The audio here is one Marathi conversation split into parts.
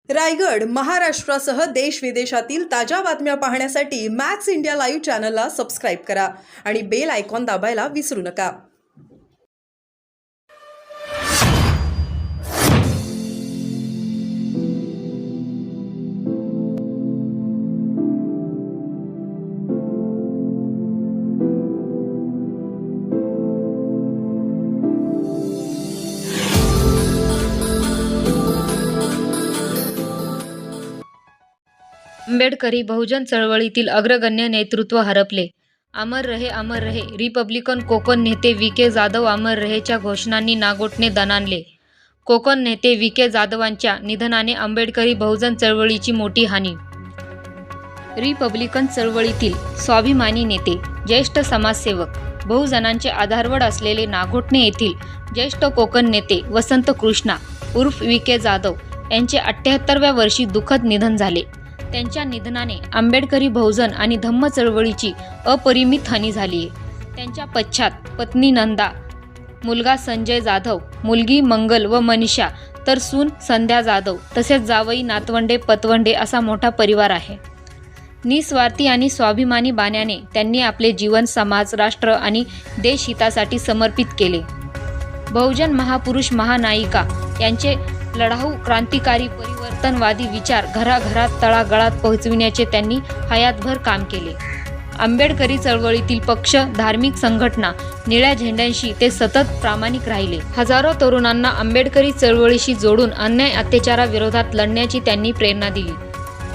रायगड, महाराष्ट्रासह देश विदेशातील ताज्या बातम्या पाहण्यासाठी मॅक्स इंडिया लाईव्ह चॅनलला सबस्क्राईब करा आणि बेल आयकॉन दाबायला विसरू नका. आंबेडकरी बहुजन चळवळीतील अग्रगण्य नेतृत्व हरपले. अमर रहे रिपब्लिकन कोकण नेते व्ही के जाधव अमर रहेच्या घोषणांनी नागोठणे दणाणले. कोकण नेते व्ही के जाधवांच्या निधनाने आंबेडकरी बहुजन चळवळीची मोठी हानी. रिपब्लिकन चळवळीतील स्वाभिमानी नेते, ज्येष्ठ समाजसेवक, बहुजनांचे आधारवड असलेले नागोठणे येथील ज्येष्ठ कोकण नेते वसंत कृष्णा उर्फ व्ही के जाधव यांचे 78व्या वर्षी दुःखद निधन झाले. त्यांच्या निधनाने आंबेडकरी बहुजन आणि धम्म चळवळीची अपरिमित हानी झाली आहे. त्यांच्या पश्चात पत्नी नंदा, मुलगा संजय जाधव, मुलगी मंगल व मनीषा, तर सून संध्या जाधव, तसेच जावई, नातवंडे, पतवंडे असा मोठा परिवार आहे. निस्वार्थी आणि स्वाभिमानी बाण्याने त्यांनी आपले जीवन समाज, राष्ट्र आणि देशहितासाठी समर्पित केले. बहुजन महापुरुष, महानायिका यांचे लढाऊ, क्रांतिकारी, परिवर्तनवादी विचार घराघरात, तळागाळात पोहोचविण्याचे त्यांनी हयातभर काम केले. आंबेडकरी चळवळीतील पक्ष, धार्मिक संघटना, निळ्या झेंड्यांशी ते सतत प्रामाणिक राहिले. हजारो तरुणांना आंबेडकरी चळवळीशी जोडून अन्याय अत्याचाराविरोधात लढण्याची त्यांनी प्रेरणा दिली.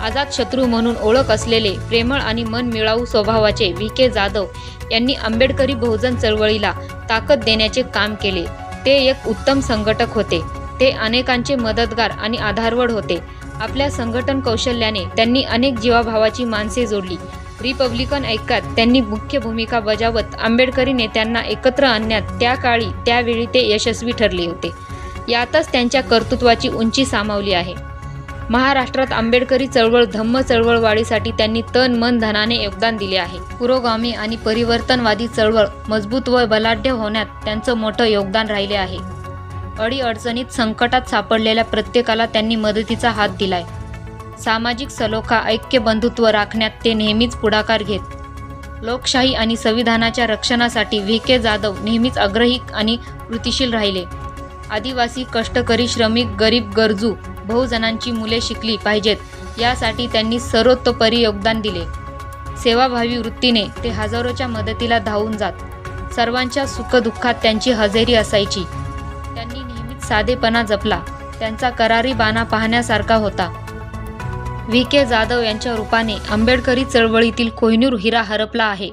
अजातशत्रू म्हणून ओळख असलेले प्रेमळ आणि मनमिळावू स्वभावाचे व्ही के जाधव यांनी आंबेडकरी बहुजन चळवळीला ताकद देण्याचे काम केले. ते एक उत्तम संघटक होते. ते अनेकांचे मदतगार आणि आधारवड होते. आपल्या संघटन कौशल्याने त्यांनी अनेक जीवाभावाची माणसे जोडली. रिपब्लिकन ऐक्यात त्यांनी मुख्य भूमिका बजावत आंबेडकरी नेत्यांना एकत्र आणण्यात त्यावेळी ते यशस्वी ठरले होते. यातच त्यांच्या कर्तृत्वाची उंची सामावली आहे. महाराष्ट्रात आंबेडकरी चळवळ, धम्म चळवळवाढीसाठी त्यांनी तन, मन, धनाने योगदान दिले आहे. पुरोगामी आणि परिवर्तनवादी चळवळ मजबूत व बलाढ्य होण्यात त्यांचं मोठं योगदान राहिले आहे. अडीअडचणीत, संकटात सापडलेल्या प्रत्येकाला त्यांनी मदतीचा हात दिलाय. सामाजिक सलोखा, ऐक्य, बंधुत्व राखण्यात ते नेहमीच पुढाकार घेत. लोकशाही आणि संविधानाच्या रक्षणासाठी व्ही के जाधव नेहमीच आग्रही आणि कृतिशील राहिले. आदिवासी, कष्टकरी, श्रमिक, गरीब, गरजू बहुजनांची मुले शिकली पाहिजेत यासाठी त्यांनी सर्वतोपरी योगदान दिले. सेवाभावी वृत्तीने ते हजारोच्या मदतीला धावून जात. सर्वांच्या सुखदुःखात त्यांची हजेरी असायची. त्यांनी नेहमीच साधेपणा जपला. त्यांचा करारी बाणा पाहण्यासारखा होता. व्ही के जाधव यांच्या रूपाने आंबेडकरी चळवळीतील कोहिनूर हिरा हरपला आहे.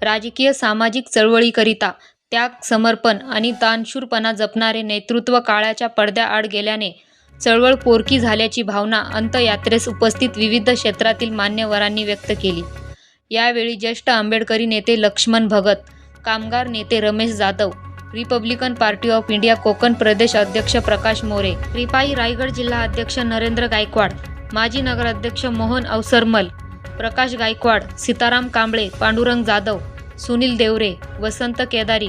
राजकीय, सामाजिक चळवळीकरिता त्याग, समर्पण आणि दानशूरपणा जपणारे नेतृत्व काळाच्या पडद्याआड गेल्याने चळवळ पोरकी झाल्याची भावना अंत्ययात्रेस उपस्थित विविध क्षेत्रातील मान्यवरांनी व्यक्त केली. यावेळी ज्येष्ठ आंबेडकरी नेते लक्ष्मण भगत, कामगार नेते Ramesh Jadhav, republican party of India Konkan प्रदेश अध्यक्ष प्रकाश मोरे, रिपाई रायगड जिल्हा अध्यक्ष नरेंद्र गायकवाड, माजी नगराध्यक्ष मोहन अवसरमल, प्रकाश गायकवाड, सीताराम कांबळे, पांडुरंग जाधव, सुनील देवरे, वसंत केदारी,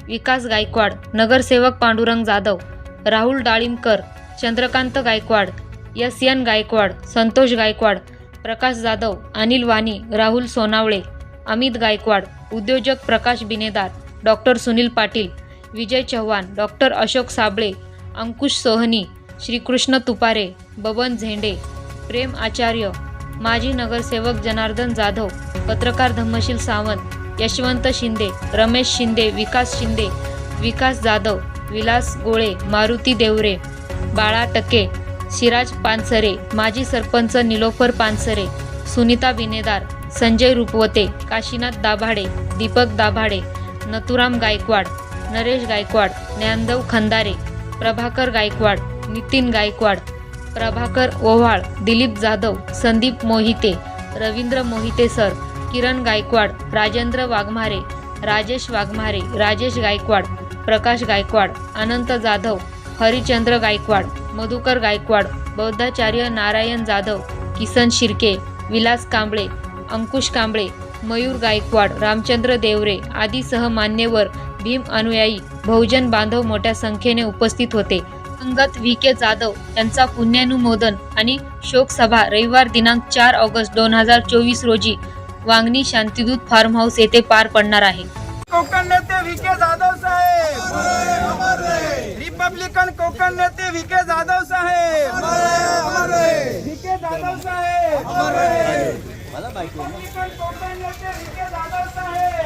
विकास गायकवाड, नगरसेवक पांडुरंग जाधव, राहुल डाळिंबकर, चंद्रकांत गायकवाड, एन गायकवाड, संतोष गायकवाड, प्रकाश जाधव, अनिल वाणी, राहुल सोनावळे, अमित गायकवाड, उद्योजक प्रकाश बिनेदार, डॉक्टर सुनील पाटील, विजय चव्हाण, डॉक्टर अशोक साबळे, अंकुश सोहनी, श्रीकृष्ण तुपारे, बबन झेंडे, प्रेम आचार्य, माजी नगरसेवक जनार्दन जाधव, पत्रकार धम्मशील सावंत, यशवंत शिंदे, रमेश शिंदे, विकास शिंदे, विकास जाधव, विलास गोळे, मारुती देवरे, बाळा टके, शिराज पानसरे, माजी सरपंच निलोफर पानसरे, सुनीता बिनेदार, संजय रुपवते, काशीनाथ दाभाडे, दीपक दाभाडे, नथुराम गायकवाड, नरेश गायकवाड, ज्ञानदेव खंदारे, प्रभाकर गायकवाड, नितीन गायकवाड, प्रभाकर ओव्हाळ, दिलीप जाधव, संदीप मोहिते, रवींद्र मोहिते सर, किरण गायकवाड, राजेंद्र वाघमारे, राजेश वाघमारे, राजेश गायकवाड, प्रकाश गायकवाड, अनंत जाधव, हरिचंद्र गायकवाड, मधुकर गायकवाड, बौद्धाचार्य नारायण जाधव, किसन शिर्के, विलास कांबळे, अंकुश कांबळे, मयूर गायकवाड, रामचंद्र देवरे आदीसह मान्यवर, भीम अनुयायी, बहुजन बांधव मोठ्या संख्येने उपस्थित होते. दिवंगत व्ही के जाधव यांचा पुण्यानुमोदन आणि शोकसभा रविवार दिनांक 4 ऑगस्ट 2024 रोजी वांगणी शांतिदूत फार्म हाऊस येथे पार पडणार आहे. कोकण नेते व्ही के जाधव साहेब, रिपब्लिकन कोकण नेते व्ही के जाधव साहेब, व्ही के जाधव साहेब, रिपब्लिकन कोकण नेते व्ही के जाधव साहेब.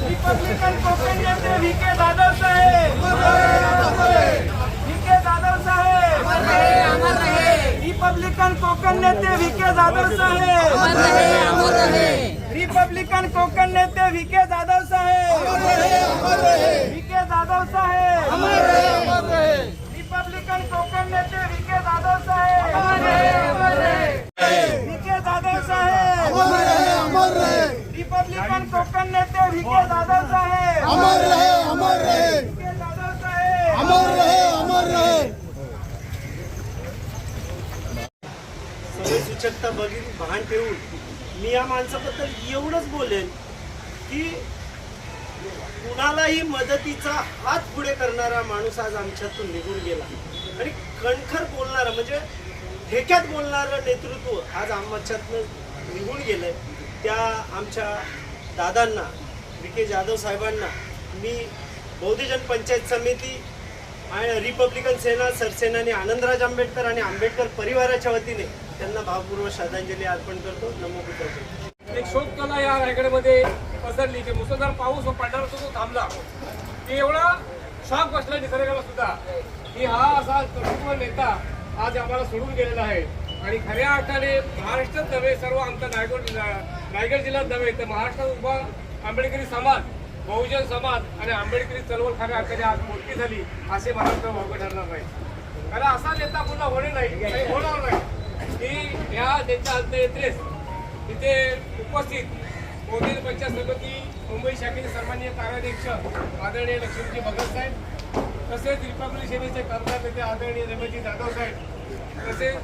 रिपब्लिकन कोकण नेते व्ही के जाधव साहेब, व्ही के जाधव साहेब, रिपब्लिकन कोकण नेते व्ही के जाधव साहेब, रिपब्लिकन कोकण नेते व्ही के जाधव साहेब, व्ही के जाधव साहेब, रिपब्लिकन कोकण नेते व्ही के जाधव साहेब, व्ही के जाधव साहेब, रिपब्लिकन कोकण नेते व्ही के जाधव साहेब, अमर रहे, अमर रहे, व्ही के जाधव साहेब, अमर रहे, अमर रहे. सगळे सूचकता बघून भान ठेवून मी या माणसाबद्दल एवढंच बोलेन की कुणालाही मदतीचा हात पुढे करणारा माणूस आज आमच्यातून निघून गेला आणि कणखर बोलणारा म्हणजे ठेक्यात बोलणारं नेतृत्व आज आमच्यातनं निघून गेलंय. त्या आमच्या दादांना व्ही के जाधव साहेबांना मी बहुजन पंचायत समिती आणि रिपब्लिकन सेना सरसेनानी आनंदराज आंबेडकर आणि आंबेडकर परिवाराच्या वतीने त्यांना भावपूर्वक श्रद्धांजली अर्पण करतो. नमो बुद्धाय. एक शोककला या रायगडमध्ये पसरली की मुसळधार पाऊस पडणार होता तो थांबला की एवढा शॉक बसला निसर्गाला सुद्धा की हा असा कर्तृत्व नेता आज आम्हाला सोडून गेलेला आहे. आणि खऱ्या अर्थाने महाराष्ट्रात नव्हे, सर्व आमचा रायगड जिल्ह्यात नव्हे तर महाराष्ट्रात उभा आंबेडकरी समाज, बहुजन समाज आणि आंबेडकरी चळवळ खऱ्या अर्थाने आज मोठी झाली असे महाराष्ट्र वावगं ठरणार नाही. कारण असा नेता पुन्हा होणे नाही आणि होणार नाही की ह्या नेत्या अंत्ययात्रेस इथे उपस्थित बहुजन पंचायत समिती मुंबई शाखेचे सन्माननीय कार्याध्यक्ष आदरणीय लक्ष्मीजी भगत साहेब, तसेच रिपब्लिक सेनेचे खासदार नेते आदरणीय रमेशजी जाधव साहेब, तसेच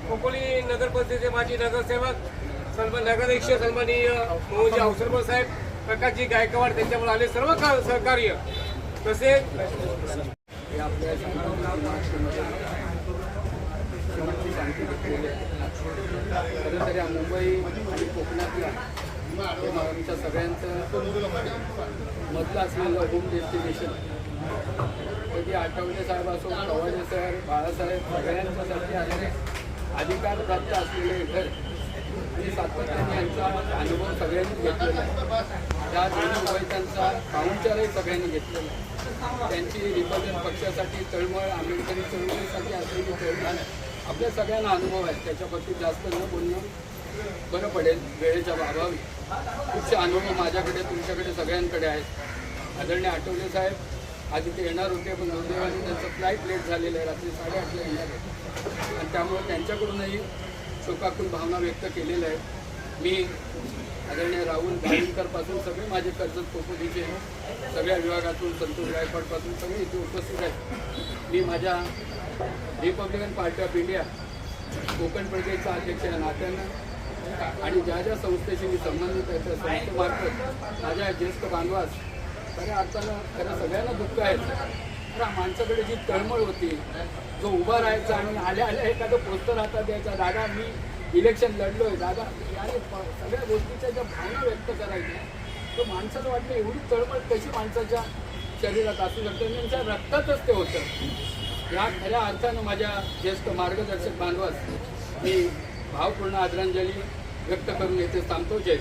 खोपोली नगर परिषदेचे माजी नगरसेवक नगराध्यक्ष सन्माननीय मोहनजी अवसरकर साहेब, प्रकाशजी गायकवाड, त्यांच्यामुळे आले सर्व सहकार्य, तसेच खरं तर या मुंबई आणि कोकणातल्या आमच्या सगळ्यांचं मधलं असलेलं होम डेस्टिनेशन कधी आठवले साहेब असो, कवाडे साहेब, बाळासाहेब, सगळ्यांच्यासाठी आलेले अधिकार प्राप्त असलेले घर आणि सातत्याने यांचा अनुभव सगळ्यांनी घेतलेला आहे. त्या दोन्ही वैद्यांचा पाहुणचारही सगळ्यांनी घेतलेला आहे. त्यांची रिपब्लिकन पक्षासाठी तळमळ, आंबेडकरी चळवळीसाठी असलेली तळमळ आपल्या सगळ्यांना अनुभव आहेत. त्याच्याबद्दल जास्त न बोलणं बरं पडेल वेळेच्या अभावी. खूपसे अनुभव माझ्याकडे, तुमच्याकडे, सगळ्यांकडे आहेत. आदरणीय आठवले साहेब आधी ते येणार होते, पण दुर्दैवाने त्यांचं फ्लाईट लेट झालेलं आहे, रात्री 8:30ला येणार आहे आणि त्यामुळे त्यांच्याकडूनही शोकाकुल भावना व्यक्त केलेल्या आहेत. मी आदरणीय राहुल गायकवाडपासून सगळे माझे कर्जत कोपोलीचे सगळ्या विभागातून, संतोष गायकवाडपासून सगळे इथे उपस्थित आहेत. मी माझ्या Republican party of India Konkan प्रदेशचा अध्यक्ष या नात्यानं आणि ज्या ज्या संस्थेशी मी संबंधित आहे त्या संस्थेमार्फत माझ्या ज्येष्ठ बांधवास खऱ्या अर्थानं खरं सगळ्यांना दुःख आहे. तर माणसाकडे जी तळमळ होती, जो उभा राहायचा आणि आल्या आल्या एखादं पोस्टर हातात द्यायचा, दादा मी इलेक्शन लढलो आहे, दादा आणि सगळ्या गोष्टीच्या ज्या भावना व्यक्त करायच्या, तो माणसाला वाटलं एवढी तळमळ कशी माणसाच्या शरीरात असू शकते, त्यांच्या रक्तातच ते होतं. या खऱ्या अर्थानं माझ्या ज्येष्ठ मार्गदर्शक बांधवास मी भावपूर्ण आदरांजली व्यक्त करून येथे थांबतो. जय